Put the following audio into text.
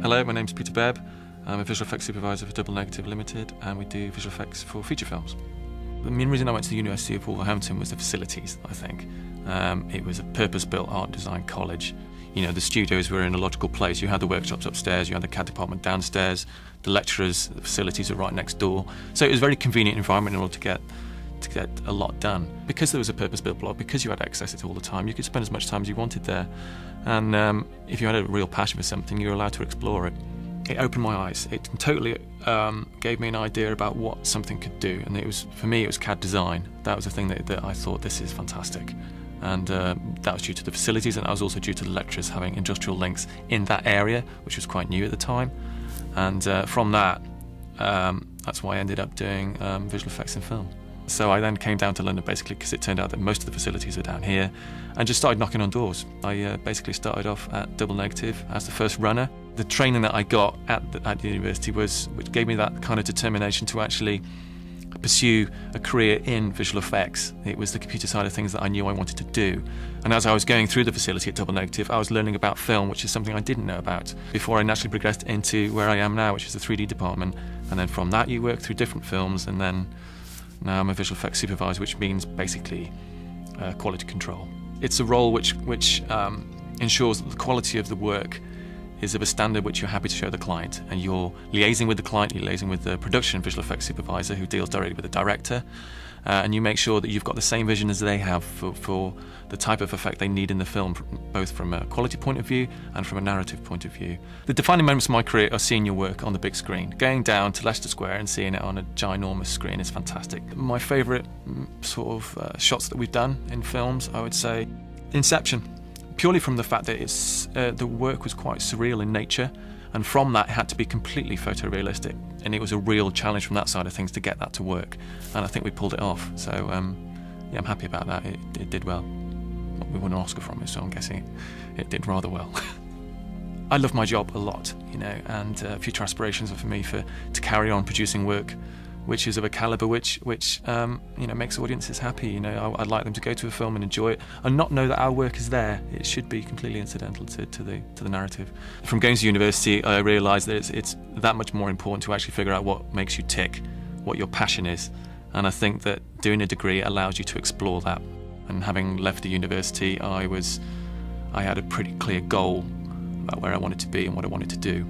Hello, my name's Peter Bebb. I'm a visual effects supervisor for Double Negative Limited, and we do visual effects for feature films. The main reason I went to the University of Wolverhampton was the facilities, I think. It was a purpose-built art design college. You know, the studios were in a logical place. You had the workshops upstairs, you had the CAD department downstairs, the lecturers, the facilities were right next door. So it was a very convenient environment in order to get a lot done. Because there was a purpose-built block, because you had access to it all the time, you could spend as much time as you wanted there. And if you had a real passion for something, you were allowed to explore it. It opened my eyes. It totally gave me an idea about what something could do. And for me, it was CAD design. That was the thing that I thought, this is fantastic. And that was due to the facilities, and that was also due to the lecturers having industrial links in that area, which was quite new at the time. And from that, that's why I ended up doing visual effects in film. So I then came down to London basically because it turned out that most of the facilities are down here, and just started knocking on doors. I basically started off at Double Negative as the first runner. The training that I got at the university which gave me that kind of determination to actually pursue a career in visual effects. It was the computer side of things that I knew I wanted to do. And as I was going through the facility at Double Negative, I was learning about film, which is something I didn't know about, before I naturally progressed into where I am now, which is the 3D department. And then from that you work through different films, and then now I'm a visual effects supervisor, which means basically quality control. It's a role which ensures that the quality of the work is of a standard which you're happy to show the client, and you're liaising with the client, you're liaising with the production visual effects supervisor who deals directly with the director, and you make sure that you've got the same vision as they have for the type of effect they need in the film, both from a quality point of view and from a narrative point of view. The defining moments of my career are seeing your work on the big screen. Going down to Leicester Square and seeing it on a ginormous screen is fantastic. My favourite sort of shots that we've done in films, I would say Inception. Purely from the fact that the work was quite surreal in nature, and from that it had to be completely photorealistic, and it was a real challenge from that side of things to get that to work, and I think we pulled it off. So yeah, I'm happy about that. It did well. We won an Oscar from it, so I'm guessing it did rather well. I love my job a lot, you know, and future aspirations are for me to carry on producing work which is of a calibre which you know, makes audiences happy. You know, I'd like them to go to a film and enjoy it, and not know that our work is there. It should be completely incidental to the narrative. From going to university, I realised that it's that much more important to actually figure out what makes you tick, what your passion is, and I think that doing a degree allows you to explore that. And having left the university, I had a pretty clear goal about where I wanted to be and what I wanted to do.